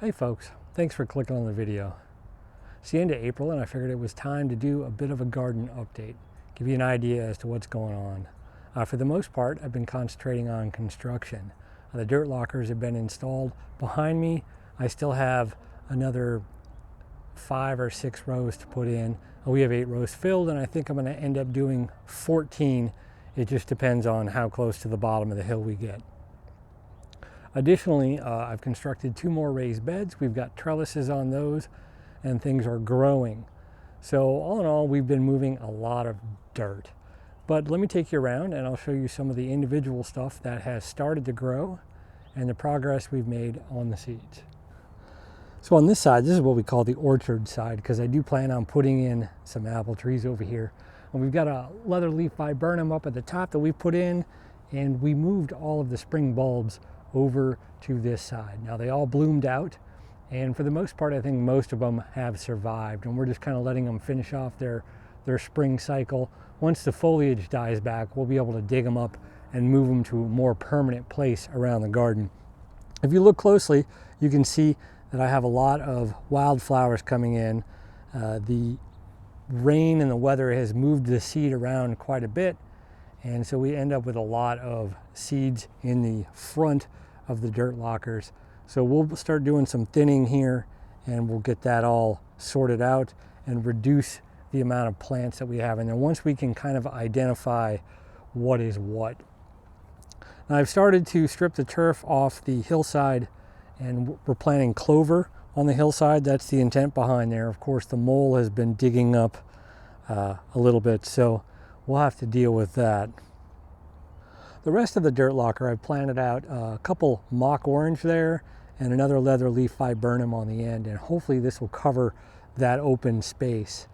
Hey folks, thanks for clicking on the video. It's the end of April and I figured it was time to do a bit of a garden update, give you an idea as to what's going on. For the most part, I've been concentrating on construction. The dirt lockers have been installed behind me. I still have another 5 or 6 rows to put in. We have 8 rows filled and I think I'm going to end up doing 14. It just depends on how close to the bottom of the hill we get. Additionally, I've constructed 2 more raised beds. We've got trellises on those and things are growing. So all in all, we've been moving a lot of dirt. But let me take you around and I'll show you some of the individual stuff that has started to grow and the progress we've made on the seeds. So on this side, this is what we call the orchard side because I do plan on putting in some apple trees over here. And we've got a leather leaf viburnum up at the top that we put in, and we moved all of the spring bulbs over to this side. Now they all bloomed out, and for the most part I think most of them have survived, and we're just kind of letting them finish off their spring cycle. Once the foliage dies back, we'll be able to dig them up and move them to a more permanent place around the garden. If you look closely, you can see that I have a lot of wildflowers coming in. The rain and the weather has moved the seed around quite a bit, and so we end up with a lot of seeds in the front of the dirt lockers. So we'll start doing some thinning here and we'll get that all sorted out and reduce the amount of plants that we have in there once we can kind of identify what is what. Now I've started to strip the turf off the hillside and we're planting clover on the hillside. That's the intent behind there. Of course, the mole has been digging up a little bit, so we'll have to deal with that. The rest of the dirt locker, I've planted out a couple mock orange there and another leather leaf viburnum on the end, and hopefully this will cover that open space.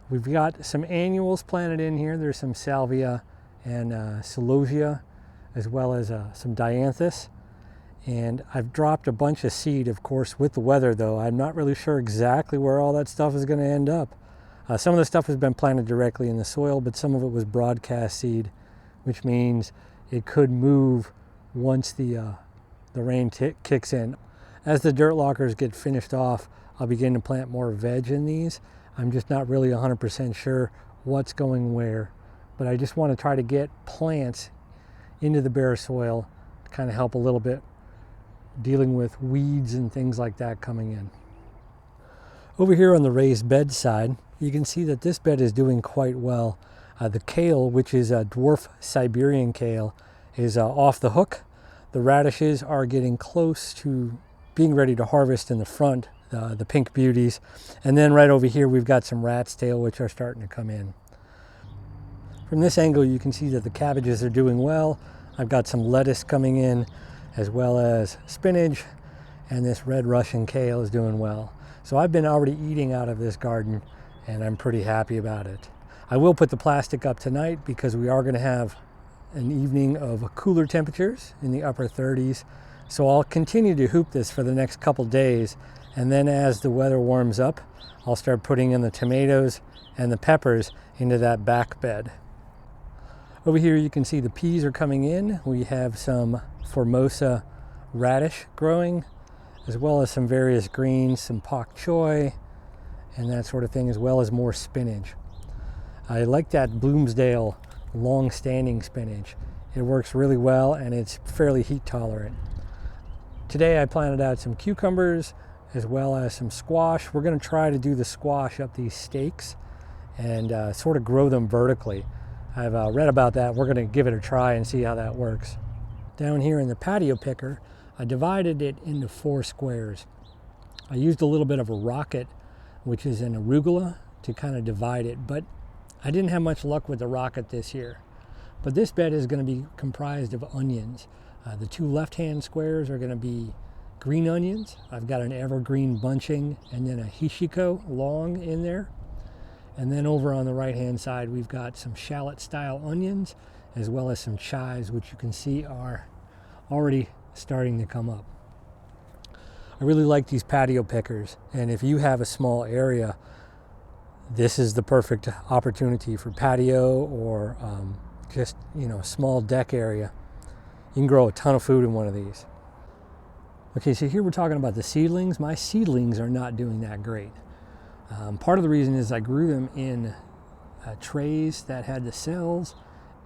We've got some annuals planted in here. There's some salvia and celosia, as well as some dianthus. And I've dropped a bunch of seed, of course, with the weather though. I'm not really sure exactly where all that stuff is going to end up. Some of the stuff has been planted directly in the soil, but some of it was broadcast seed, which means it could move once the rain kicks in. As the dirt lockers get finished off, I'll begin to plant more veg in these. I'm just not really 100% sure what's going where, but I just want to try to get plants into the bare soil to kind of help a little bit dealing with weeds and things like that coming in. Over here on the raised bed side, you can see that this bed is doing quite well. The kale, which is a dwarf Siberian kale, is off the hook. The radishes are getting close to being ready to harvest in the front, the pink beauties. And then right over here we've got some rat's tail, which are starting to come in. From this angle you can see that the cabbages are doing well. I've got some lettuce coming in, as well as spinach, and this red Russian kale is doing well. So I've been already eating out of this garden and I'm pretty happy about it. I will put the plastic up tonight because we are going to have an evening of cooler temperatures in the upper 30s. So I'll continue to hoop this for the next couple days, and then as the weather warms up, I'll start putting in the tomatoes and the peppers into that back bed. Over here you can see the peas are coming in. We have some Formosa radish growing, as well as some various greens, some pak choi, and that sort of thing, as well as more spinach. I like that Bloomsdale long-standing spinach. It works really well and it's fairly heat tolerant. Today I planted out some cucumbers as well as some squash. We're going to try to do the squash up these stakes and sort of grow them vertically. I've read about that. We're going to give it a try and see how that works. Down here in the patio picker, I divided it into 4 squares. I used a little bit of a rocket, which is an arugula, to kind of divide it, but I didn't have much luck with the rocket this year. But this bed is going to be comprised of onions. The 2 left-hand squares are going to be green onions. I've got an evergreen bunching and then a hishiko long in there. And then over on the right-hand side, we've got some shallot-style onions, as well as some chives, which you can see are already starting to come up. I really like these patio pickers, and if you have a small area, this is the perfect opportunity for patio or just, a small deck area. You can grow a ton of food in one of these. Okay, so here we're talking about the seedlings. My seedlings are not doing that great. Part of the reason is I grew them in trays that had the cells,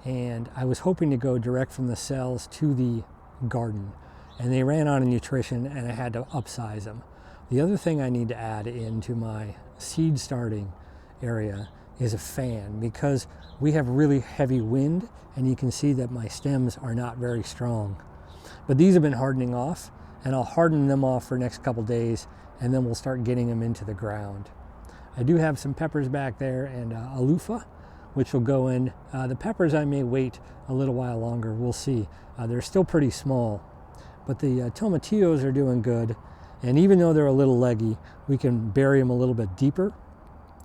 and I was hoping to go direct from the cells to the garden, and they ran out of nutrition and I had to upsize them. The other thing I need to add into my seed starting area is a fan, because we have really heavy wind and you can see that my stems are not very strong. But these have been hardening off, and I'll harden them off for the next couple days, and then we'll start getting them into the ground. I do have some peppers back there and a loofah, which will go in. The peppers I may wait a little while longer, we'll see. They're still pretty small, but the tomatillos are doing good. And even though they're a little leggy, we can bury them a little bit deeper,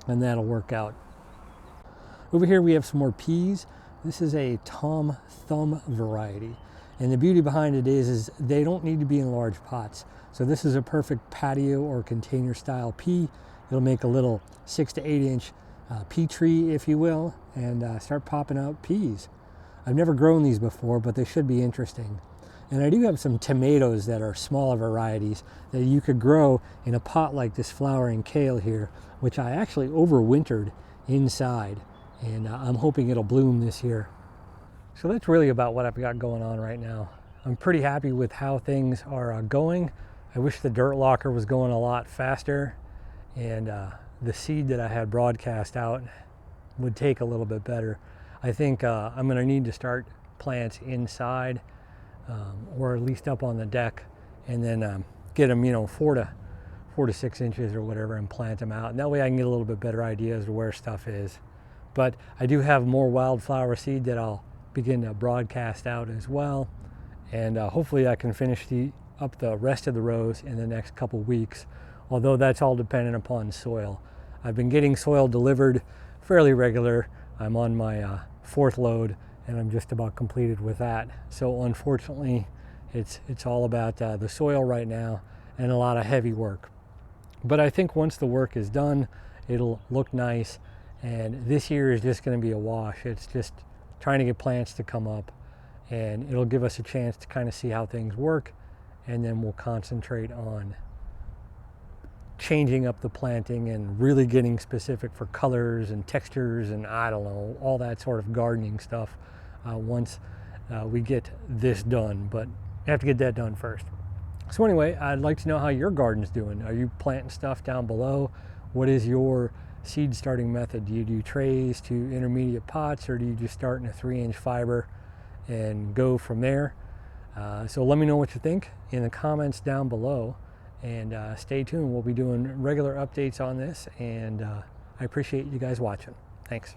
and that'll work out. Over here we have some more peas. This is a Tom Thumb variety. And the beauty behind it is they don't need to be in large pots. So this is a perfect patio or container style pea. It'll make a little 6 to 8 inch pea tree, if you will, and start popping out peas. I've never grown these before, but they should be interesting. And I do have some tomatoes that are smaller varieties that you could grow in a pot like this flowering kale here, which I actually overwintered inside. And I'm hoping it'll bloom this year. So that's really about what I've got going on right now. I'm pretty happy with how things are going. I wish the dirt locker was going a lot faster, and the seed that I had broadcast out would take a little bit better. I think I'm going to need to start plants inside, or at least up on the deck, and then get them, 4 to 6 inches or whatever, and plant them out. And that way I can get a little bit better idea as to where stuff is. But I do have more wildflower seed that I'll begin to broadcast out as well, and hopefully I can finish up the rest of the rows in the next couple weeks, although that's all dependent upon soil. I've been getting soil delivered fairly regular. I'm on my 4th load, and I'm just about completed with that. So unfortunately, it's all about the soil right now, and a lot of heavy work. But I think once the work is done, it'll look nice, and this year is just going to be a wash. It's just trying to get plants to come up, and it'll give us a chance to kind of see how things work, and then we'll concentrate on changing up the planting and really getting specific for colors and textures and I don't know, all that sort of gardening stuff once we get this done. But I have to get that done first. So anyway, I'd like to know how your garden's doing. Are you planting stuff down below? What is your seed starting method? Do you do trays to intermediate pots, or do you just start in a 3-inch fiber and go from there? So let me know what you think in the comments down below, and stay tuned. We'll be doing regular updates on this, and I appreciate you guys watching. Thanks.